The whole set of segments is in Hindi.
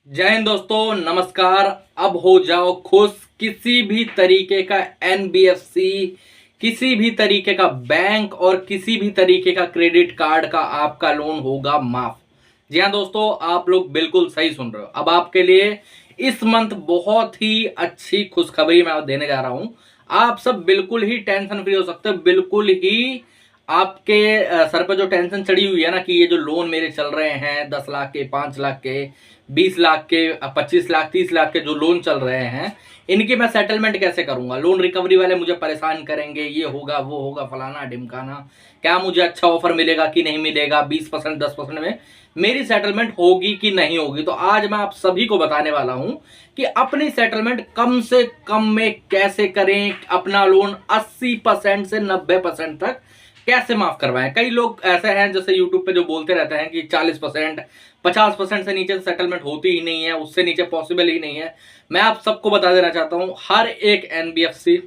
जय हिंद दोस्तों, नमस्कार। अब हो जाओ खुश। किसी भी तरीके का एनबीएफसी, किसी भी तरीके का बैंक और किसी भी तरीके का क्रेडिट कार्ड का आपका लोन होगा माफ। जी हाँ दोस्तों, आप लोग बिल्कुल सही सुन रहे हो। अब आपके लिए इस मंथ बहुत ही अच्छी खुशखबरी मैं देने जा रहा हूं। आप सब बिल्कुल ही टेंशन फ्री हो सकते हो। बिल्कुल ही आपके सर पर जो टेंशन चढ़ी हुई है ना कि ये जो लोन मेरे चल रहे हैं 10 लाख के, 5 लाख के, 20 लाख के, 25 लाख, 30 लाख के जो लोन चल रहे हैं, इनकी मैं सेटलमेंट कैसे करूंगा। लोन रिकवरी वाले मुझे परेशान करेंगे, ये होगा वो होगा फलाना ढिमकाना, क्या मुझे अच्छा ऑफर मिलेगा कि नहीं मिलेगा, 20% 10% में मेरी सेटलमेंट होगी कि नहीं होगी। तो आज मैं आप सभी को बताने वाला हूं कि अपनी सेटलमेंट कम से कम में कैसे करें, अपना लोन 80% से 90% तक कैसे माफ करवाएं। कई लोग ऐसे हैं जैसे यूट्यूब पे जो बोलते रहते हैं कि 40%, 50% से नीचे सेटलमेंट होती ही नहीं है, उससे नीचे पॉसिबल ही नहीं है। मैं आप सबको बता देना चाहता हूं, हर एक एनबीएफसी,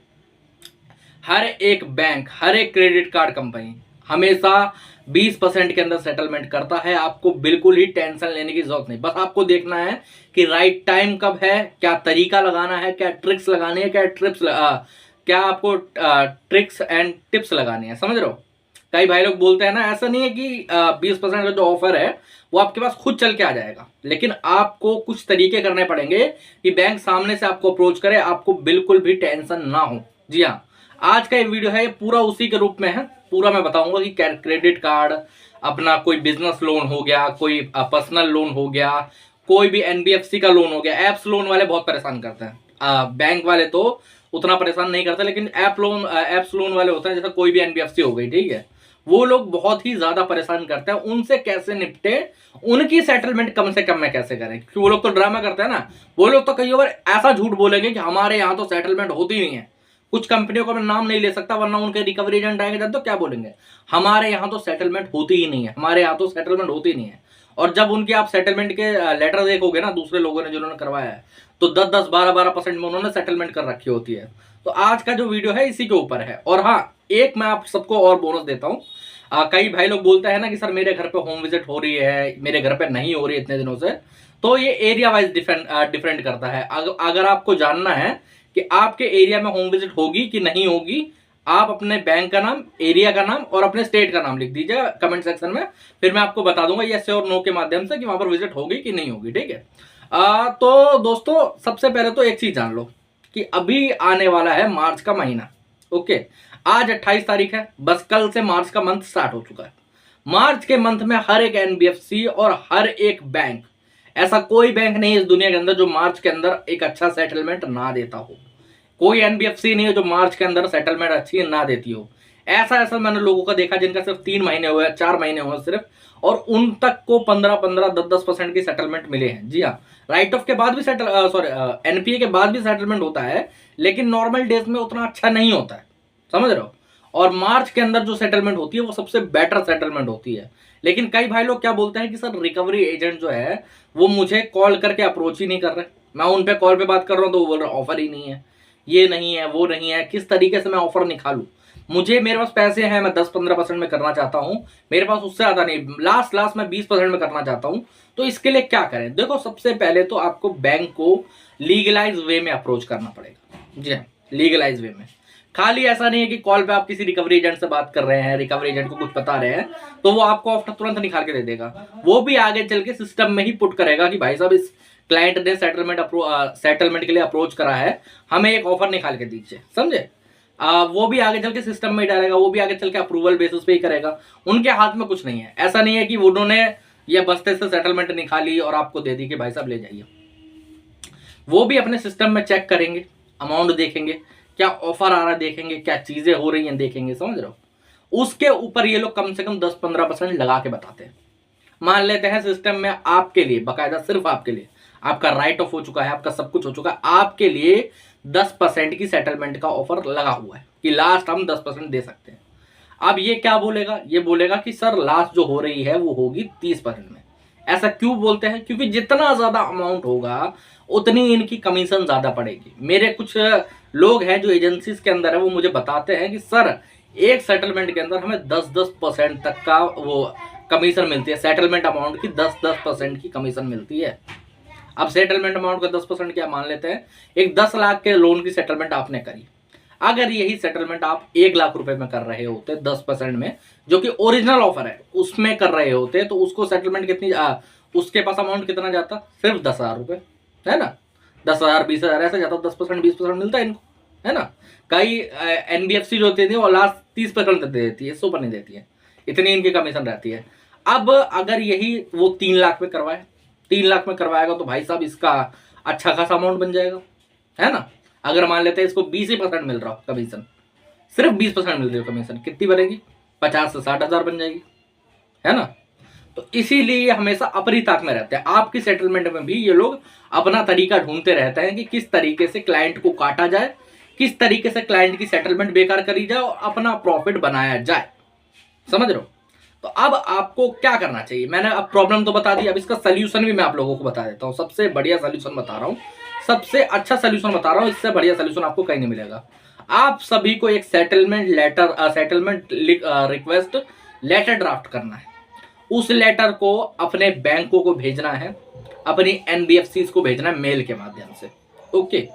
हर एक बैंक, हर एक क्रेडिट कार्ड कंपनी हमेशा 20% के अंदर सेटलमेंट करता है। आपको बिल्कुल ही टेंशन लेने की जरूरत नहीं। बस आपको देखना है कि राइट टाइम कब है, क्या तरीका लगाना है, क्या ट्रिक्स लगानी है, क्या आपको ट्रिक्स एंड टिप्स लगानी है। समझ रहे हो। कई भाई लोग बोलते हैं ना, ऐसा नहीं है कि 20% का जो ऑफर है वो आपके पास खुद चल के आ जाएगा, लेकिन आपको कुछ तरीके करने पड़ेंगे कि बैंक सामने से आपको अप्रोच करे, आपको बिल्कुल भी टेंशन ना हो। जी हाँ, आज का ये वीडियो है, ये पूरा उसी के रूप में है। पूरा मैं बताऊंगा कि क्रेडिट कार्ड, अपना कोई बिजनेस लोन हो गया, कोई पर्सनल लोन हो गया, कोई भी एनबीएफसी का लोन हो गया। एप्स लोन वाले बहुत परेशान करते हैं, बैंक वाले तो उतना परेशान नहीं करते, लेकिन एप्स लोन वाले होते हैं, जैसे कोई भी एनबीएफसी हो गई, ठीक है, वो लोग बहुत ही ज्यादा परेशान करते हैं। उनसे कैसे निपटे, उनकी सेटलमेंट कम से कम में कैसे करें, क्योंकि वो लोग तो ड्रामा करते हैं ना। वो लोग तो कई बार ऐसा झूठ बोलेंगे कि हमारे यहाँ तो सेटलमेंट होती नहीं है। कुछ कंपनियों का मैं नाम नहीं ले सकता, वरना उनके रिकवरी एजेंट आएंगे तो क्या बोलेंगे, हमारे यहाँ तो सेटलमेंट होती ही नहीं है, हमारे यहाँ तो सेटलमेंट होती नहीं है। और जब उनके आप सेटलमेंट के लेटर देखोगे ना, दूसरे लोगों ने जिन्होंने करवाया है, तो 10-10, 12-12% में उन्होंने सेटलमेंट कर रखी होती है। तो आज का जो वीडियो है इसी के ऊपर है। और हाँ, एक मैं आप सबको और बोनस देता हूँ। कई भाई लोग बोलते हैं ना कि सर मेरे घर पे होम विजिट हो रही है, मेरे घर पे नहीं हो रही है इतने दिनों से। तो ये एरिया वाइज डिफरेंट करता है। अगर आपको जानना है कि आपके एरिया में होम विजिट होगी कि नहीं होगी, आप अपने बैंक का नाम, एरिया का नाम और अपने स्टेट का नाम लिख दीजिए कमेंट सेक्शन में। फिर मैं आपको बता दूंगा यस और नो के माध्यम से कि वहां पर विजिट होगी कि नहीं होगी, ठीक है। तो दोस्तों, सबसे पहले तो एक चीज जान लो कि अभी आने वाला है मार्च का महीना। ओके, आज 28 तारीख है, बस कल से मार्च का मंथ स्टार्ट हो चुका है। मार्च के मंथ में हर एक एनबीएफसी और हर एक बैंक, ऐसा कोई बैंक नहीं है इस दुनिया के अंदर जो मार्च के अंदर एक अच्छा सेटलमेंट ना देता हो। कोई एनबीएफसी नहीं है जो मार्च के अंदर सेटलमेंट अच्छी ना देती हो। ऐसा ऐसा मैंने लोगों का देखा जिनका सिर्फ 3 महीने हुए, 4 महीने हुए सिर्फ, और उन तक को 15-15, 10-10% की सेटलमेंट मिले हैं। जी हाँ, राइट ऑफ के बाद भी एनपीए के बाद भी सेटलमेंट होता है, लेकिन नॉर्मल डेज में उतना अच्छा नहीं होता है। समझ रहे हो। और मार्च के अंदर जो सेटलमेंट होती है वो सबसे बेटर सेटलमेंट होती है। लेकिन कई भाई लोग क्या बोलते हैं कि सर रिकवरी एजेंट जो है वो मुझे कॉल करके अप्रोच ही नहीं कर रहे। मैं उन पे कॉल पे बात कर रहा हूँ तो वो बोल रहे ऑफर ही नहीं है, ये नहीं है, वो नहीं है। किस तरीके से मैं ऑफर निकालूं। मेरे पास पैसे हैं, मैं 10-15% में करना चाहता हूं, मेरे पास उससे ज्यादा नहीं, लास्ट मैं 20% में करना चाहता हूं। तो इसके लिए क्या करें। देखो, सबसे पहले तो आपको बैंक को लीगलाइज वे में अप्रोच करना पड़ेगा। जी हाँ, लीगलाइज वे में। खाली ऐसा नहीं है कि कॉल पे आप किसी रिकवरी एजेंट से बात कर रहे हैं, रिकवरी एजेंट को कुछ बता रहे हैं तो वो आपको ऑफर तुरंत निकाल के दे देगा। वो भी आगे चल के सिस्टम में ही पुट करेगा कि भाई साहब इस क्लाइंट ने सेटलमेंट के लिए अप्रोच करा है, हमें एक ऑफर निकाल के दीजिए। समझे। वो भी आगे चल के सिस्टम में ही डालेगा, वो भी आगे चल के अप्रूवल बेसिस पे ही करेगा। उनके हाथ में कुछ नहीं है। ऐसा नहीं है कि उन्होंने ये बस्ते से सेटलमेंट निकाली और आपको दे दी कि भाई साहब ले जाइए। वो भी अपने सिस्टम में चेक करेंगे, अमाउंट देखेंगे, क्या ऑफर आ रहा है देखेंगे, क्या चीजें हो रही हैं देखेंगे। समझ रहे हो। उसके ऊपर ये लोग कम से कम 10-15% लगा के बताते हैं। मान लेते हैं सिस्टम में आपके लिए बकायदा, सिर्फ आपके लिए, आपका राइट ऑफ हो चुका है, आपका सब कुछ हो चुका है, आपके लिए 10% की सेटलमेंट का ऑफर लगा हुआ है कि लास्ट हम 10% दे सकते हैं। अब ये क्या बोलेगा, ये बोलेगा कि सर लास्ट जो हो रही है वो होगी 30% में। ऐसा क्यों बोलते हैं, क्योंकि जितना ज्यादा अमाउंट होगा उतनी इनकी कमीशन ज्यादा पड़ेगी। मेरे कुछ लोग हैं जो एजेंसीज के अंदर है, वो मुझे बताते हैं कि सर एक सेटलमेंट के अंदर हमें 10-10% तक का वो कमीशन मिलती है। सेटलमेंट अमाउंट की 10-10% की कमीशन मिलती है। अब सेटलमेंट अमाउंट का 10% क्या मान लेते हैं, एक 10 लाख के लोन की सेटलमेंट आपने करी, अगर यही सेटलमेंट आप 1 लाख रुपए में कर रहे होते 10% में, जो कि ओरिजिनल ऑफर है उसमें कर रहे होते, तो उसको सेटलमेंट कितनी उसके पास अमाउंट कितना जाता, सिर्फ 10,000 रुपए, है ना, 10,000 20,000 ऐसा जाता, 10% 20% मिलता है इनको, है ना। कई एनबीएफसी जो होती है वो लास्ट 30% दे देती है, इससे ऊपर नहीं देती है, इतनी इनकी कमीशन रहती है। अब अगर यही वो 3 लाख में करवाए, 3 लाख में करवाएगा तो भाई साहब इसका अच्छा खासा अमाउंट बन जाएगा, है ना। अगर मान लेते हैं इसको 20% मिल रहा हो कमीशन, सिर्फ 20% मिल रही हो कमीशन, कितनी बनेगी, 50 से 60,000 बन जाएगी, है ना। तो इसीलिए हमेशा अपनी ताक में रहते हैं। आपकी सेटलमेंट में भी ये लोग अपना तरीका ढूंढते रहते हैं कि किस तरीके से क्लाइंट को काटा जाए, किस तरीके से क्लाइंट की सेटलमेंट बेकार करी जाए और अपना प्रॉफिट बनाया जाए, समझ रहे हो। तो अब आपको क्या करना चाहिए, मैंने अब प्रॉब्लम तो बता दी, अब इसका सोल्यूशन भी मैं आप लोगों को बता देता हूं। सबसे बढ़िया सोल्यूशन बता रहा हूं, सबसे अच्छा सोल्यूशन बता रहा हूं, इससे बढ़िया सोल्यूशन आपको कहीं नहीं मिलेगा। आप सभी को एक settlement letter, settlement request letter draft करना है। उस लेटर को अपने बैंकों को भेजना है, अपनी एनबीएफसी को भेजना है मेल के माध्यम से, ओके।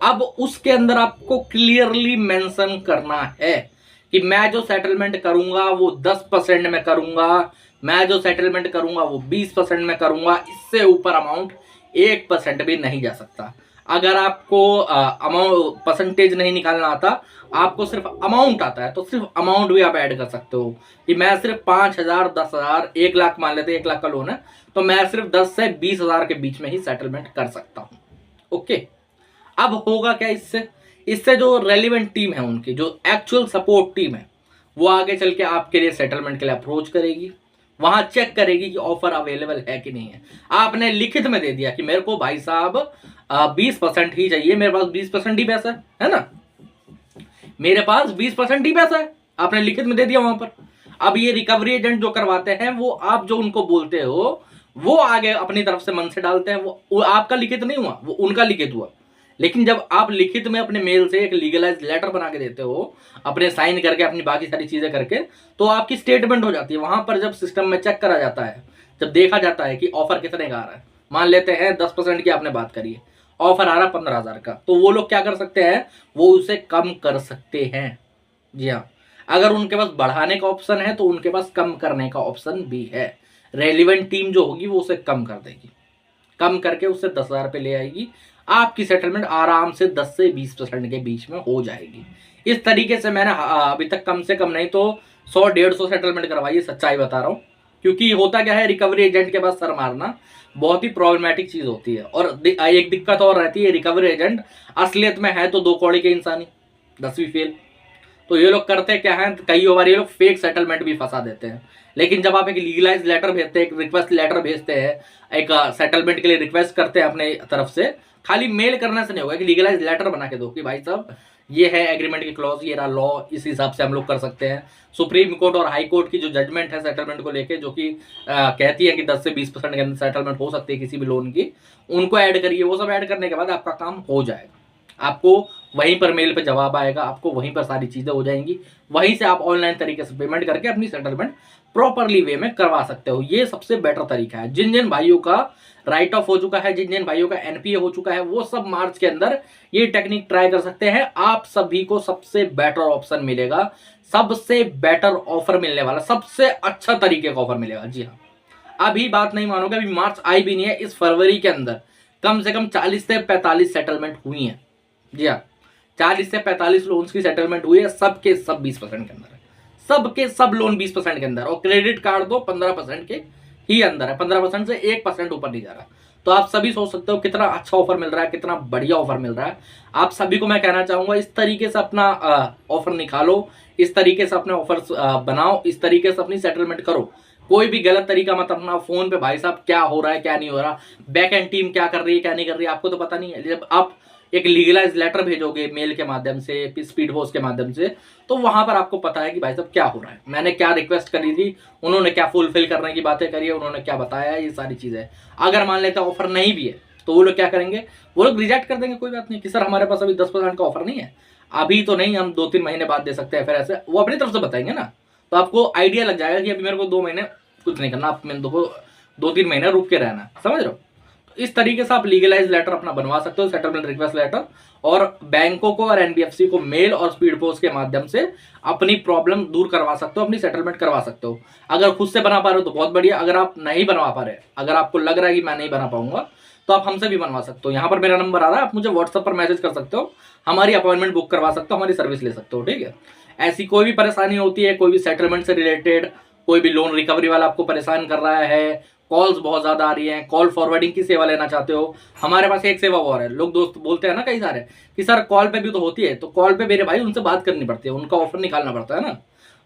अब उसके अंदर आपको क्लियरली मेंशन करना है कि मैं जो सेटलमेंट करूंगा वो 10% में करूंगा, मैं जो सेटलमेंट करूंगा वो 20% में करूंगा, इससे ऊपर अमाउंट 1% भी नहीं जा सकता। अगर आपको अमाउंट परसेंटेज नहीं निकालना आता, आपको सिर्फ अमाउंट आता है, तो सिर्फ अमाउंट भी आप ऐड कर सकते हो कि मैं सिर्फ 5,000, 10,000, 1 लाख मान लेते हैं, 1 लाख का लोन है तो मैं सिर्फ 10 से 20,000 के बीच में ही सेटलमेंट कर सकता हूं, ओके। अब होगा क्या इससे, इससे जो रेलिवेंट टीम है उनकी, जो एक्चुअल सपोर्ट टीम है, वो आगे चल के आपके लिए सेटलमेंट के लिए अप्रोच करेगी, वहां चेक करेगी कि ऑफर अवेलेबल है कि नहीं है। आपने लिखित में दे दिया कि मेरे को भाई साहब 20% ही चाहिए, मेरे पास 20% ही पैसा है ना, मेरे पास 20% ही पैसा है, आपने लिखित में दे दिया वहां पर। अब ये रिकवरी एजेंट जो करवाते हैं, वो आप जो उनको बोलते हो वो आगे अपनी तरफ से मन से डालते हैं, वो आपका लिखित नहीं हुआ, वो उनका लिखित हुआ। लेकिन जब आप लिखित में अपने मेल से एक लीगलाइज लेटर बना के देते हो, अपने साइन करके, अपनी बाकी सारी चीजें करके, तो आपकी स्टेटमेंट हो जाती है। वहां पर जब सिस्टम में चेक करा जाता है, जब देखा जाता है कि ऑफर कितने का आ रहा है, मान लेते हैं 10% की आपने बात करी है, ऑफर आ रहा 15,000 का, तो वो लोग क्या कर सकते हैं, वो उसे कम कर सकते हैं। जी हाँ, अगर उनके पास बढ़ाने का ऑप्शन है तो उनके पास कम करने का ऑप्शन भी है। रेलिवेंट टीम जो होगी वो उसे कम कर देगी, कम करके उससे 10,000 पे ले आएगी, आपकी सेटलमेंट आराम से 10 से 20% के बीच में हो जाएगी। इस तरीके से मैंने अभी तक कम से कम नहीं तो 100-150 सेटलमेंट करवाई है, सच्चाई बता रहा हूँ। क्योंकि होता क्या है, रिकवरी एजेंट के पास सर मारना बहुत ही प्रॉब्लमेटिक चीज होती है। और एक दिक्कत और रहती है, रिकवरी एजेंट असलियत में है तो 2 कौड़ी के इंसानी, 10वीं फेल। तो ये लोग करते क्या है, कई बार ये लोग फेक सेटलमेंट भी फंसा देते हैं। लेकिन जब आप एक लीगलाइज लेटर भेजते हैं, एक रिक्वेस्ट लेटर भेजते हैं, एक सेटलमेंट के लिए रिक्वेस्ट करते हैं अपने तरफ से, खाली मेल करने से नहीं होगा, एक लीगलाइज लेटर बना के दो कि भाई साहब ये है एग्रीमेंट की क्लॉज, ये रहा लॉ, इस हिसाब से हम लोग कर सकते हैं। सुप्रीम कोर्ट और हाई कोर्ट की जो जजमेंट है सेटलमेंट को लेके, जो कि कहती है कि 10 से 20% के अंदर सेटलमेंट हो सकती है किसी भी लोन की, उनको ऐड करिए। वो सब ऐड करने के बाद आपका काम हो जाएगा, आपको वहीं पर मेल पे जवाब आएगा, आपको वहीं पर सारी चीजें हो जाएंगी, वहीं से आप ऑनलाइन तरीके से पेमेंट करके अपनी सेटलमेंट प्रॉपरली वे में करवा सकते हो। ये सबसे बेटर तरीका है। जिन जिन भाइयों का राइट ऑफ हो चुका है, जिन जिन भाइयों का एनपीए हो चुका है, वो सब मार्च के अंदर ये टेक्निक ट्राई कर सकते हैं। आप सभी को सबसे बेटर ऑप्शन मिलेगा, सबसे बेटर ऑफर मिलने वाला, सबसे अच्छा तरीके का ऑफर मिलेगा। जी हाँ, अभी बात नहीं मानोगे, अभी मार्च आई भी नहीं है, इस फरवरी के अंदर कम से कम 40 से 45 सेटलमेंट हुई है। जी हाँ, 40 से 45 लोन्स की सेटलमेंट हुई है, सबके सब 20% के अंदर है, सबके सब लोन 20% के अंदर, और क्रेडिट कार्ड तो 15% के ही अंदर है, 15% से 1% ऊपर नहीं जा रहा। तो आप सभी सोच सकते हो कितना अच्छा ऑफर मिल रहा है, कितना बढ़िया ऑफर मिल रहा है। आप सभी को मैं कहना चाहूंगा, इस तरीके से अपना ऑफर निकालो, इस तरीके से अपने ऑफर्स बनाओ, इस तरीके से अपनी सेटलमेंट करो। कोई भी गलत तरीका मत अपना। फोन पे भाई साहब क्या हो रहा है क्या नहीं हो रहा, बैक एंड टीम क्या कर रही है क्या नहीं कर रही है, आपको तो पता नहीं है। जब आप एक लीगलाइज लेटर भेजोगे मेल के माध्यम से, स्पीड पोस्ट के माध्यम से, तो वहां पर आपको पता है कि भाई साहब क्या हो रहा है, मैंने क्या रिक्वेस्ट करी थी, उन्होंने क्या फुलफिल करने की बातें करी है, उन्होंने क्या बताया है, ये सारी चीजें। अगर मान लेते ऑफर नहीं भी है तो वो लोग क्या करेंगे, वो लोग रिजेक्ट कर देंगे, कोई बात नहीं कि सर हमारे पास अभी 10% का ऑफर नहीं है, अभी तो नहीं, हम 2-3 महीने बाद दे सकते हैं। फिर ऐसे वो अपनी तरफ से बताएंगे ना, तो आपको आइडिया लग जाएगा कि अभी मेरे को 2 महीने कुछ नहीं करना, आप मेरे को 2-3 महीने रुक के रहना, समझ रहे हो। इस तरीके से आप लीगलाइज लेटर अपना बनवा सकते हो, सेटलमेंट रिक्वेस्ट लेटर, और बैंकों को और एनबीएफसी को मेल और स्पीड पोस्ट के माध्यम से अपनी प्रॉब्लम दूर करवा सकते हो, अपनी सेटलमेंट करवा सकते हो। अगर खुद से बना पा रहे हो तो बहुत बढ़िया, अगर आप नहीं बनवा पा रहे, अगर आपको लग रहा है कि मैं नहीं बना पाऊंगा, तो आप हमसे भी बनवा सकते हो। यहाँ पर मेरा नंबर आ रहा है, आप मुझे व्हाट्सएप पर मैसेज कर सकते हो, हमारी अपॉइंटमेंट बुक करवा सकते हो, हमारी सर्विस ले सकते हो। ठीक है, ऐसी कोई भी परेशानी होती है, कोई भी सेटलमेंट से रिलेटेड, कोई भी लोन रिकवरी वाला आपको परेशान कर रहा है, कॉल्स बहुत ज्यादा आ रही हैं, कॉल फॉरवर्डिंग की सेवा लेना चाहते हो, हमारे पास एक सेवा और है। लोग दोस्त बोलते हैं ना कई सारे कि सर कॉल पे भी तो होती है, तो कॉल पे मेरे भाई उनसे बात करनी पड़ती है, उनका ऑफर निकालना पड़ता है ना।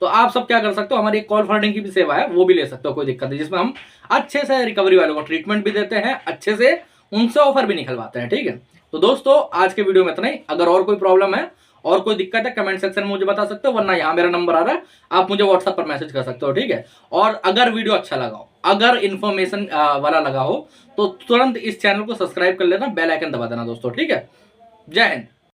तो आप सब क्या कर सकते हो, हमारी एक कॉल फॉरवर्डिंग की भी सेवा है, वो भी ले सकते हो, कोई दिक्कत नहीं, जिसमें हम अच्छे से रिकवरी वालों को ट्रीटमेंट भी देते हैं, अच्छे से उनसे ऑफर भी निकलवाते हैं। ठीक है, तो दोस्तों आज के वीडियो में इतना ही। अगर और कोई प्रॉब्लम है और कोई दिक्कत है कमेंट सेक्शन में मुझे बता सकते हो, वरना यहाँ मेरा नंबर आ रहा है, आप मुझे व्हाट्सएप पर मैसेज कर सकते हो। ठीक है, और अगर वीडियो अच्छा लगा हो, अगर इन्फॉर्मेशन वाला लगा हो, तो तुरंत इस चैनल को सब्सक्राइब कर लेना, बेल आइकन दबा देना दोस्तों। ठीक है, जय हिंद।